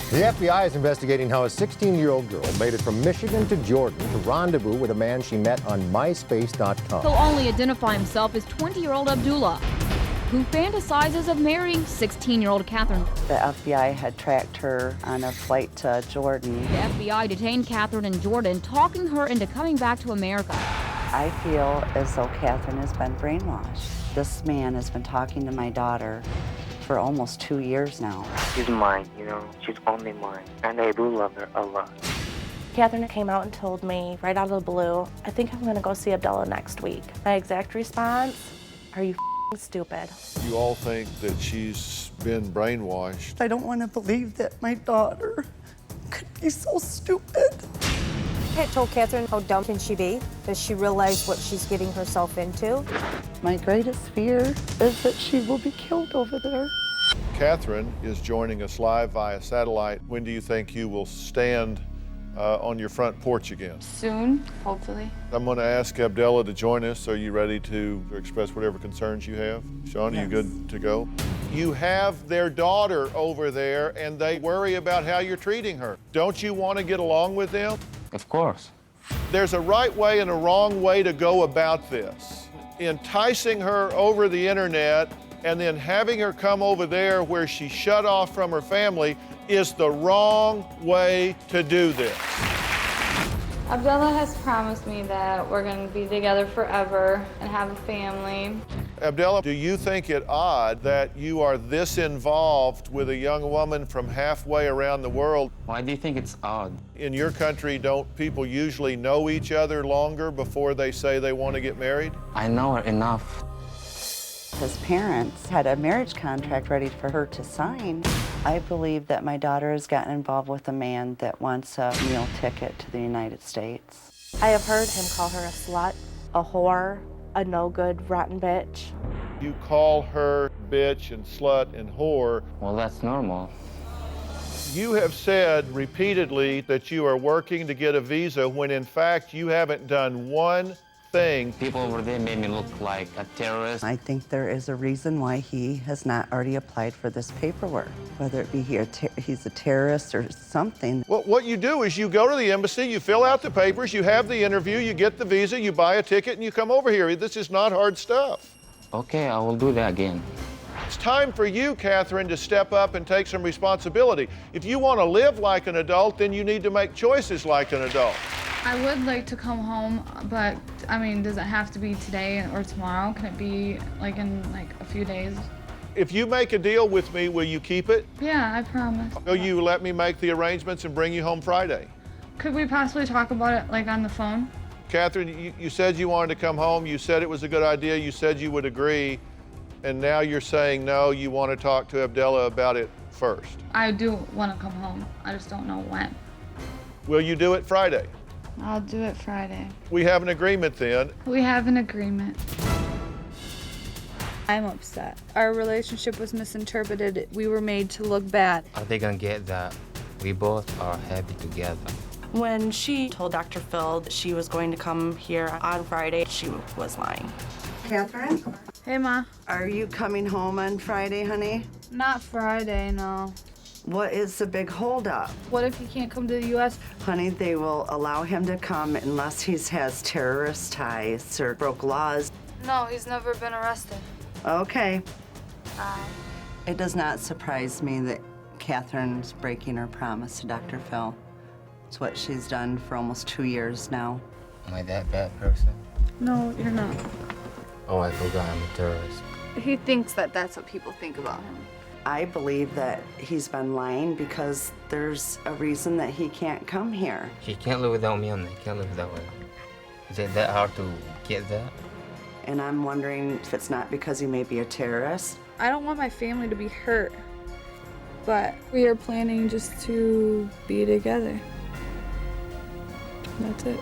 The FBI is investigating how a 16-year-old girl made it from Michigan to Jordan to rendezvous with a man she met on MySpace.com. He'll only identify himself as 20-year-old Abdullah, who fantasizes of marrying 16-year-old Katherine. The FBI had tracked her on a flight to Jordan. The FBI detained Katherine in Jordan, talking her into coming back to America. I feel as though Katherine has been brainwashed. This man has been talking to my daughter for almost 2 years now. She's mine, you know, she's only mine, and I do love her a lot. Katherine came out and told me right out of the blue, I think I'm gonna go see Abdullah next week. My exact response, are you stupid? You all think that she's been brainwashed. I don't want to believe that my daughter could be so stupid. I told Katherine, how dumb can she be? Does she realize what she's getting herself into? My greatest fear is that she will be killed over there. Katherine is joining us live via satellite. When do you think you will stand on your front porch again? Soon, hopefully. I'm going to ask Abdullah to join us. Are you ready to express whatever concerns you have? Sean, Yes. Are you good to go? You have their daughter over there, and they worry about how you're treating her. Don't you want to get along with them? Of course. There's a right way and a wrong way to go about this. Enticing her over the internet and then having her come over there where she's shut off from her family is the wrong way to do this. Abdullah has promised me that we're going to be together forever and have a family. Abdullah, do you think it odd that you are this involved with a young woman from halfway around the world? Why do you think it's odd? In your country, don't people usually know each other longer before they say they want to get married? I know her enough. His parents had a marriage contract ready for her to sign. I believe that my daughter has gotten involved with a man that wants a meal ticket to the United States. I have heard him call her a slut, a whore, a no-good, rotten bitch. You call her bitch and slut and whore. Well, that's normal. You have said repeatedly that you are working to get a visa when in fact you haven't done one thing. People over there made me look like a terrorist. I think there is a reason why he has not already applied for this paperwork, whether it be he's a terrorist or something. Well, what you do is you go to the embassy, you fill out the papers, you have the interview, you get the visa, you buy a ticket, and you come over here. This is not hard stuff. Okay, I will do that again. It's time for you, Katherine, to step up and take some responsibility. If you want to live like an adult, then you need to make choices like an adult. I would like to come home, but I mean, does it have to be today or tomorrow? Can it be like in a few days? If you make a deal with me, will you keep it? Yeah, I promise. Will you let me make the arrangements and bring you home Friday? Could we possibly talk about it like on the phone? Katherine, you said you wanted to come home. You said it was a good idea. You said you would agree. And now you're saying no, you want to talk to Abdullah about it first. I do want to come home. I just don't know when. Will you do it Friday? I'll do it Friday. We have an agreement then. We have an agreement. I'm upset. Our relationship was misinterpreted. We were made to look bad. Are they gonna get that we both are happy together? When she told Dr. Phil that she was going to come here on Friday, she was lying. Katherine, Hey, Ma. are you coming home on Friday, honey? Not Friday, no. What is the big holdup? What if he can't come to the U.S.? Honey, they will allow him to come unless he has terrorist ties or broke laws. No, he's never been arrested. Okay. It does not surprise me that Katherine's breaking her promise to Dr. Phil. It's what she's done for almost 2 years now. Am I that bad person? No, you're not. Oh, I forgot I'm a terrorist. He thinks that that's what people think about him. I believe that he's been lying because there's a reason that he can't come here. She can't live without me, and I can't live without her. Is it that hard to get that? And I'm wondering if it's not because he may be a terrorist. I don't want my family to be hurt, but we are planning just to be together. That's it.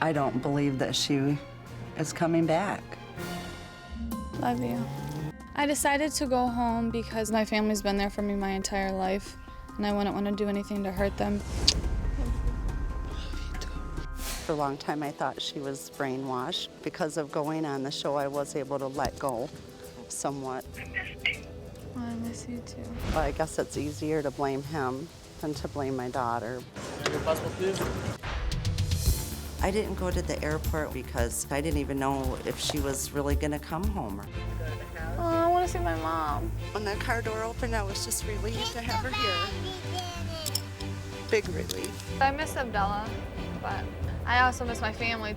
I don't believe that she is coming back. Love you. I decided to go home because my family's been there for me my entire life, and I wouldn't want to do anything to hurt them. For a long time, I thought she was brainwashed. Because of going on the show, I was able to let go somewhat. Oh, I miss you too. Well, I guess it's easier to blame him than to blame my daughter. Your passport, please. I didn't go to the airport because I didn't even know if she was really gonna come home. Oh, I want to see my mom. When the car door opened, I was just relieved to have her here. Big relief. I miss Abdullah, but I also miss my family.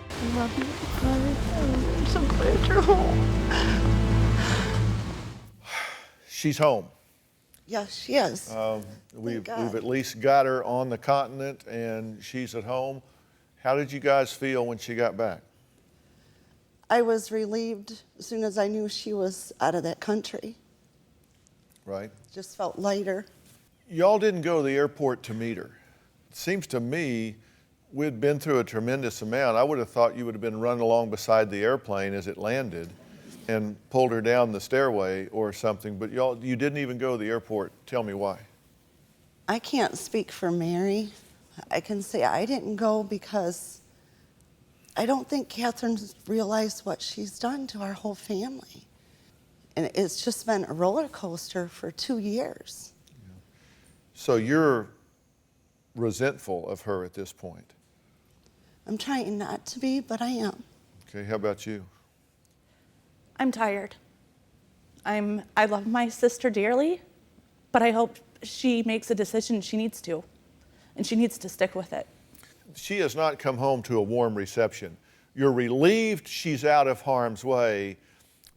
I love you. I'm so glad you're home. She's home. Yes, she is. We've at least got her on the continent and she's at home. How did you guys feel when she got back? I was relieved as soon as I knew she was out of that country. Right. Just felt lighter. Y'all didn't go to the airport to meet her. It seems to me we'd been through a tremendous amount. I would have thought you would have been running along beside the airplane as it landed and pulled her down the stairway or something, but you didn't even go to the airport. Tell me why. I can't speak for Mary. I can say I didn't go because I don't think Katherine's realized what she's done to our whole family. And it's just been a roller coaster for 2 years. Yeah. So you're resentful of her at this point? I'm trying not to be, but I am. Okay, how about you? I'm tired. I love my sister dearly, but I hope she makes a decision she needs to, and she needs to stick with it. She has not come home to a warm reception. You're relieved she's out of harm's way,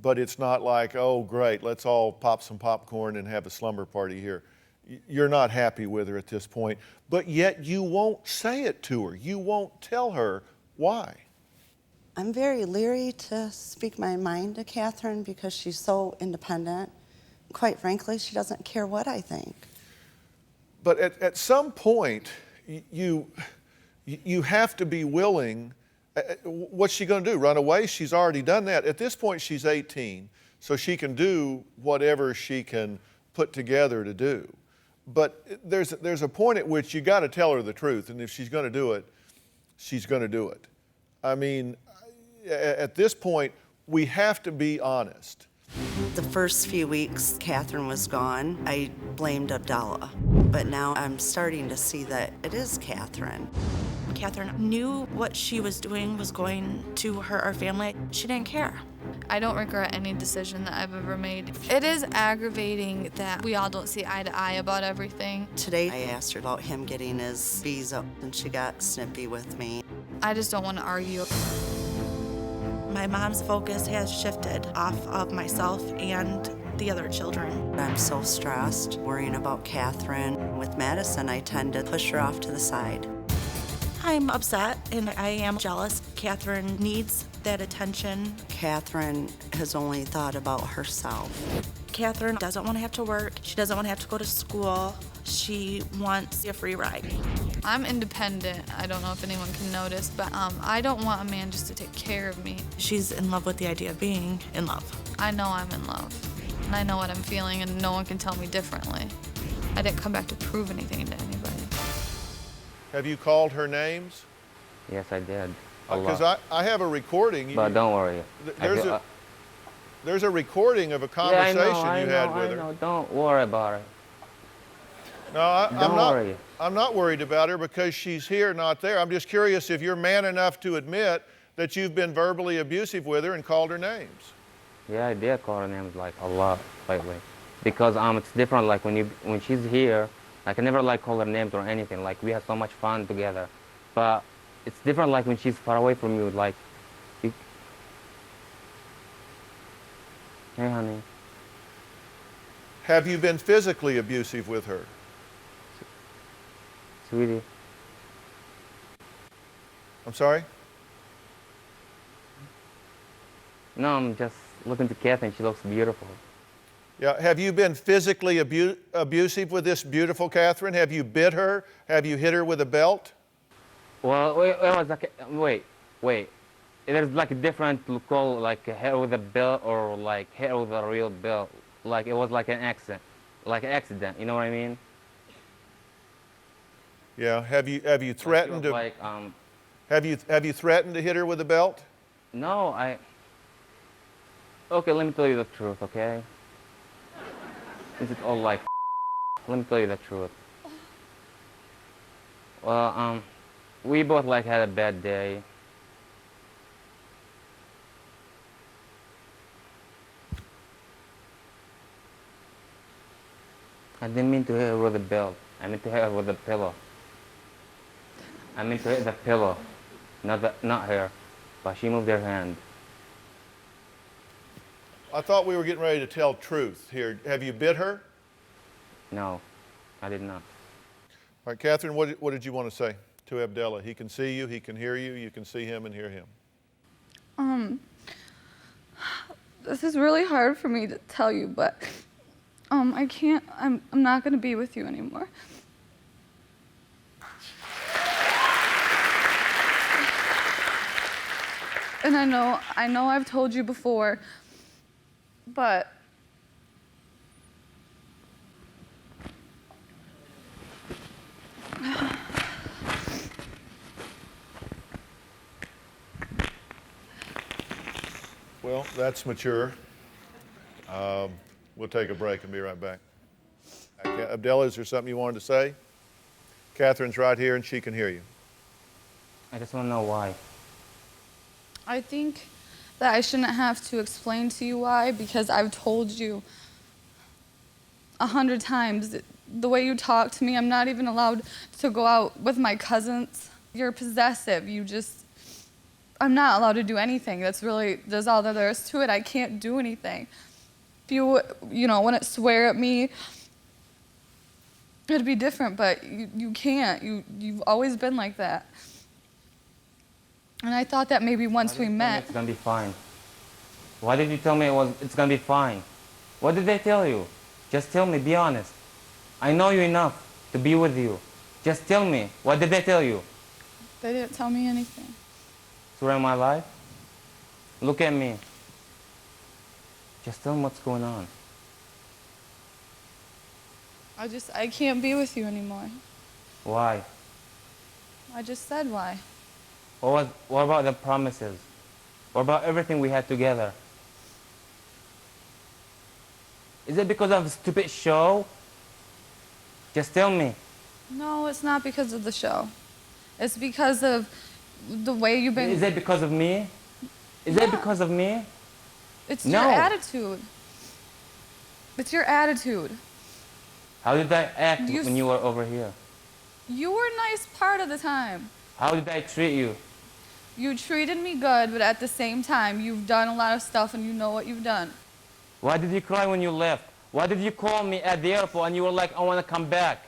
but it's not like, oh, great, let's all pop some popcorn and have a slumber party here. You're not happy with her at this point, but yet you won't say it to her. You won't tell her why. I'm very leery to speak my mind to Katherine because she's so independent. Quite frankly, she doesn't care what I think. But at some point, you have to be willing. What's she going to do? Run away? She's already done that. At this point, she's 18, so she can do whatever she can put together to do. But there's a point at which you got to tell her the truth, and if she's going to do it, she's going to do it. I mean, at this point, we have to be honest. The first few weeks Katherine was gone, I blamed Abdullah. But now I'm starting to see that it is Katherine. Katherine knew what she was doing was going to hurt our family. She didn't care. I don't regret any decision that I've ever made. It is aggravating that we all don't see eye to eye about everything. Today I asked her about him getting his visa, and she got snippy with me. I just don't want to argue. My mom's focus has shifted off of myself and the other children. I'm so stressed, worrying about Katherine. With Madison, I tend to push her off to the side. I'm upset and I am jealous. Katherine needs that attention. Katherine has only thought about herself. Katherine doesn't want to have to work. She doesn't want to have to go to school. She wants a free ride. I'm independent. I don't know if anyone can notice, but I don't want a man just to take care of me. She's in love with the idea of being in love. I know I'm in love, and I know what I'm feeling, and no one can tell me differently. I didn't come back to prove anything to anybody. Have you called her names? Yes, I did. Because I have a recording. But don't worry. There's a recording of a conversation you had with her. I know. Don't worry about it. No, I'm not worried about her because she's here, not there. I'm just curious if you're man enough to admit that you've been verbally abusive with her and called her names. Yeah, I did call her names like a lot lately. Because it's different like when she's here, like I never like call her names or anything. Like we have so much fun together. But it's different like when she's far away from you, like hey honey. Have you been physically abusive with her? Sweetie. I'm sorry? No, I'm just looking to Katherine. She looks beautiful. Yeah. Have you been physically abusive with this beautiful Katherine? Have you bit her? Have you hit her with a belt? Well, wait. There's like a different call, like hit with a belt or like hit with a real belt. Like it was like an accident, You know what I mean? Yeah. Have you threatened to? Like, have you threatened to hit her with a belt? No, Okay, let me tell you the truth, okay? Is it all like? Let me tell you the truth. Well, we both like had a bad day. I didn't mean to hit her with a belt. I meant to hit her with a pillow. I meant to hit the pillow, not her. But she moved her hand. I thought we were getting ready to tell truth here. Have you bit her? No, I did not. All right, Katherine, what did you want to say to Abdullah? He can see you, he can hear you, you can see him and hear him. This is really hard for me to tell you, but I can't, I'm not gonna be with you anymore. And I know I've told you before, but Well, that's mature. We'll take a break and be right back. Abdullah, is there something you wanted to say? Katherine's right here and she can hear you. I just want to know why. I think that I shouldn't have to explain to you why, because I've told you 100 times that the way you talk to me, I'm not even allowed to go out with my cousins. You're possessive. I'm not allowed to do anything. That's all that there is to it. I can't do anything. If you wouldn't swear at me, it'd be different, but you can't. You've always been like that. And I thought that maybe once we met. It's gonna be fine. Why did you tell me it's gonna be fine? What did they tell you? Just tell me, be honest. I know you enough to be with you. Just tell me, what did they tell you? They didn't tell me anything. Throughout my life? Look at me. Just tell me what's going on. I can't be with you anymore. Why? I just said why. What about the promises? What about everything we had together? Is it because of a stupid show? Just tell me. No, it's not because of the show. It's because of the way you've been. Is it because of me? Is it because of me? It's your attitude. It's your attitude. How did I act when you were over here? You were nice part of the time. How did I treat you? You treated me good, but at the same time, you've done a lot of stuff and you know what you've done. Why did you cry when you left? Why did you call me at the airport and you were like, I want to come back?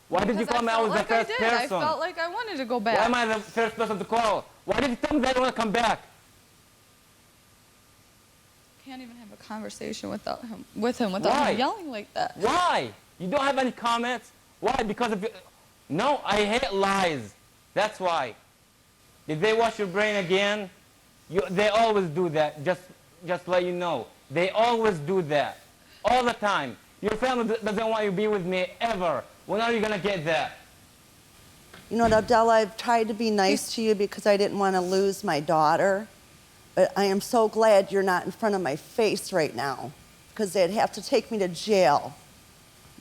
Why did you call me? I was the first person. I felt like I wanted to go back. Why am I the first person to call? Why did you tell me that I want to come back? Can't even have a conversation without him him yelling like that. Why? You don't have any comments? Why? Because of... No, I hate lies. That's why. Did they wash your brain again? They always do that, just let you know. They always do that. All the time. Your family doesn't want you to be with me ever. When are you going to get that? You know, Abdullah, I've tried to be nice to you because I didn't want to lose my daughter. But I am so glad you're not in front of my face right now, because they'd have to take me to jail.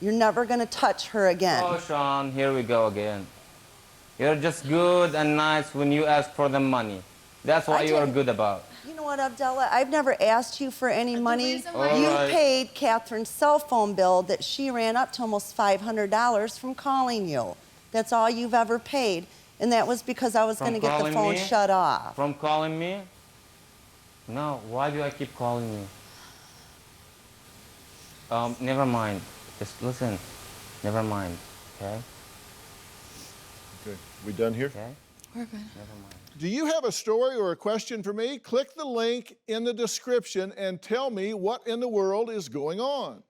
You're never going to touch her again. Oh, Sean, here we go again. You're just good and nice when you ask for the money. That's what you are good about. You know what, Abdullah? I've never asked you for any money. You right. paid Katherine's cell phone bill that she ran up to almost $500 from calling you. That's all you've ever paid. And that was because I was going to get the phone shut off. From calling me? No, why do I keep calling you? Never mind. Just listen. Never mind, okay? Okay, we done here? Okay? We're good. Never mind. Do you have a story or a question for me? Click the link in the description and tell me what in the world is going on.